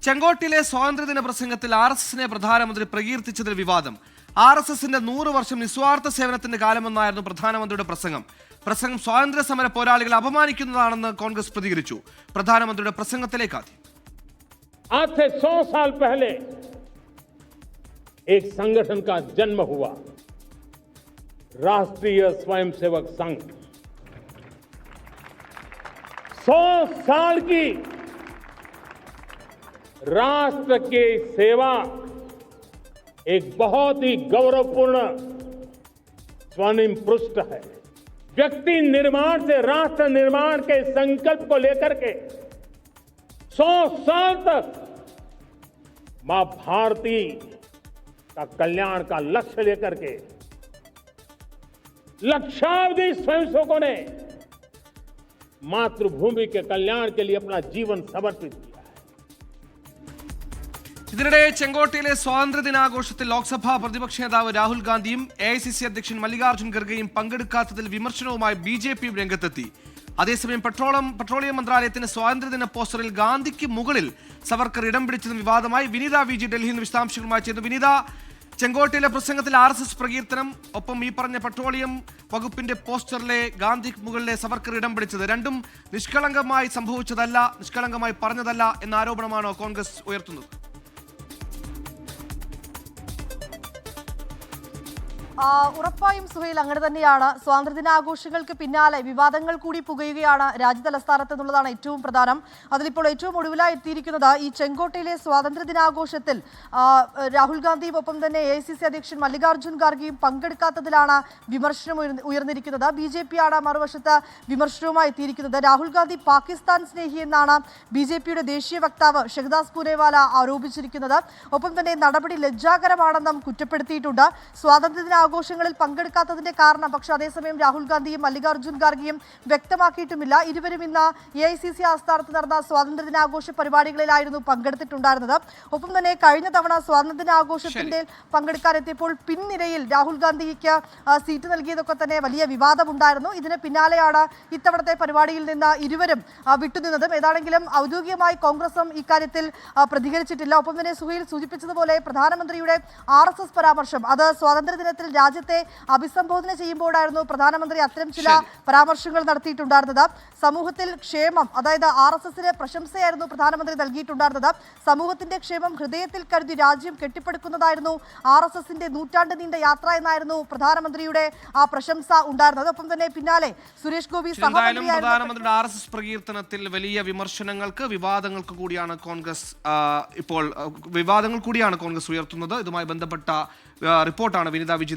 ചെങ്കോട്ടിലെ സ്വാതന്ത്ര്യദിന പ്രസംഗത്തിൽ RSSനെ പ്രധാനമന്ത്രി പ്രകീർത്തിച്ചതിൽ വിവാദം. RSSന്റെ 100 വർഷം നിസ്വാർത്ഥ സേവനത്തിന്റെ കാലമെന്നായിരുന്നു പ്രധാനമന്ത്രിയുടെ പ്രസംഗം. സ്വാതന്ത്ര്യ സമര പോരാളികളെ അപമാനിക്കുന്നതാണെന്ന് കോൺഗ്രസ് പ്രതികരിച്ചു. പ്രധാനമന്ത്രിയുടെ പ്രസംഗത്തിലേക്ക് ആദ്യം. आज से 100 साल पहले एक संगठन का जन्म हुआ, राष्ट्रीय स्वयंसेवक संघ। 100 साल की राष्ट्र की सेवा एक बहुत ही गौरवपूर्ण स्वर्णिम पृष्ठ है। व्यक्ति निर्माण से राष्ट्र निर्माण के संकल्प को लेकर के 100 साल तक मां भारती का कल्याण का लक्ष्य लेकर के लक्षावधि स्वयंसेवकों ने मातृभूमि के कल्याण के लिए अपना जीवन समर्पित किया। ഇതിനിടെ ചെങ്കോട്ടയിലെ സ്വാതന്ത്ര്യ ദിനാഘോഷത്തിൽ ലോക്സഭാ പ്രതിപക്ഷ നേതാവ് രാഹുൽ ഗാന്ധിയും AICC അധ്യക്ഷൻ മല്ലികാർജ്ജുൻ ഖർഗെയും പങ്കെടുക്കാത്തതിൽ വിമർശനവുമായി BJP രംഗത്തെത്തി. അതേസമയം പെട്രോളിയം മന്ത്രാലയത്തിന്റെ സ്വാതന്ത്ര്യദിന പോസ്റ്ററിൽ ഗാന്ധിക്ക് മുകളിൽ സവർക്കർ ഇടം പിടിച്ചതും വിവാദമായി. വിനീത VG ഡൽഹിയിൽ നിന്ന് വിശദാംശങ്ങളുമായി ചേർന്നു. വിനീത, ചെങ്കോട്ടയിലെ പ്രസംഗത്തിൽ RSS പ്രകീർത്തനം, ഒപ്പം ഈ പറഞ്ഞ പെട്രോളിയം വകുപ്പിന്റെ പോസ്റ്ററിലെ ഗാന്ധിക്ക് മുകളിലെ സവർക്കർ ഇടം പിടിച്ചത് രണ്ടും നിഷ്കളങ്കമായി സംഭവിച്ചതല്ല, നിഷ്കളങ്കമായി പറഞ്ഞതല്ല എന്ന ആരോപണമാണോ കോൺഗ്രസ് ഉയർത്തുന്നത്? ഉറപ്പായും സുഹൈൽ അങ്ങനെ തന്നെയാണ്. സ്വാതന്ത്ര്യദിനാഘോഷങ്ങൾക്ക് പിന്നാലെ വിവാദങ്ങൾ കൂടി പുകയുകയാണ് രാജ്യതലസ്ഥാനത്ത് എന്നുള്ളതാണ് ഏറ്റവും പ്രധാനം. അതിലിപ്പോൾ ഏറ്റവും ഒടുവിലായി എത്തിയിരിക്കുന്നത് ഈ ചെങ്കോട്ടയിലെ സ്വാതന്ത്ര്യദിനാഘോഷത്തിൽ രാഹുൽ ഗാന്ധിയും ഒപ്പം തന്നെ AICC അധ്യക്ഷൻ മല്ലികാർജ്ജുൻ ഖാർഗെയും പങ്കെടുക്കാത്തതിലാണ് വിമർശനം ഉയർന്നിരിക്കുന്നത്. BJP ആണ് മറുവശത്ത് വിമർശനവുമായി എത്തിയിരിക്കുന്നത്. രാഹുൽ ഗാന്ധി പാകിസ്ഥാൻ സ്നേഹി എന്നാണ് BJPയുടെ ദേശീയ വക്താവ് ഷഹദാസ് പൂനെവാല ആരോപിച്ചിരിക്കുന്നത്. ഒപ്പം തന്നെ നടപടി ലജ്ജാകരമാണെന്നും കുറ്റപ്പെടുത്തിയിട്ടുണ്ട്. ആഘോഷങ്ങളിൽ പങ്കെടുക്കാത്തതിന്റെ കാരണം പക്ഷെ അതേസമയം രാഹുൽ ഗാന്ധിയും മല്ലികാർജ്ജുൻ ഖാർഗെയും വ്യക്തമാക്കിയിട്ടുമില്ല. ഇരുവരും ഇന്ന് AICC ആസ്ഥാനത്ത് നടന്ന സ്വാതന്ത്ര്യദിനാഘോഷ പരിപാടികളിലായിരുന്നു പങ്കെടുത്തിട്ടുണ്ടായിരുന്നത്. ഒപ്പം തന്നെ കഴിഞ്ഞ തവണ സ്വാതന്ത്ര്യദിനാഘോഷത്തിന്റെ പങ്കെടുക്കാനെത്തിയപ്പോൾ പിൻനിരയിൽ രാഹുൽ ഗാന്ധിക്ക് സീറ്റ് നൽകിയതൊക്കെ തന്നെ വലിയ വിവാദമുണ്ടായിരുന്നു. ഇതിന് പിന്നാലെയാണ് ഇത്തവണത്തെ പരിപാടിയിൽ നിന്ന് ഇരുവരും വിട്ടുനിന്നതും. ഏതാണെങ്കിലും ഔദ്യോഗികമായി കോൺഗ്രസും ഇക്കാര്യത്തിൽ പ്രതികരിച്ചിട്ടില്ല. ഒപ്പം തന്നെ സുഹൈൽ സൂചിപ്പിച്ചതുപോലെ പ്രധാനമന്ത്രിയുടെ RSS പരാമർശം അത് സ്വാതന്ത്ര്യദിനത്തിൽ രാജ്യത്തെ അഭിസംബോധന ചെയ്യുമ്പോഴായിരുന്നു പ്രധാനമന്ത്രി അത്തരം ചില പരാമർശങ്ങൾ നടത്തിയിട്ടുണ്ടായിരുന്നത്. സമൂഹത്തിൽ ക്ഷേമം, അതായത് RSSന് പ്രശംസയായിരുന്നു പ്രധാനമന്ത്രി നൽകിയിട്ടുണ്ടായിരുന്നത്. സമൂഹത്തിന്റെ ക്ഷേമം ഹൃദയത്തിൽ കരുതി രാജ്യം കെട്ടിപ്പടുക്കുന്നതായിരുന്നു RSSന്റെ നൂറ്റാണ്ട് നീണ്ട യാത്ര എന്നായിരുന്നു പ്രധാനമന്ത്രിയുടെ ആ പ്രശംസ ഉണ്ടായിരുന്നത്. ഒപ്പം തന്നെ പിന്നാലെ സുരേഷ് ഗോപി പ്രധാനമന്ത്രിയുടെ RSS പ്രകീർത്തനത്തിൽ വലിയ വിവാദങ്ങൾക്ക് കൂടിയാണ് കോൺഗ്രസ് ഉയർത്തുന്നത്. ഇതുമായി ബന്ധപ്പെട്ട റിപ്പോർട്ടാണ് വിനിത VG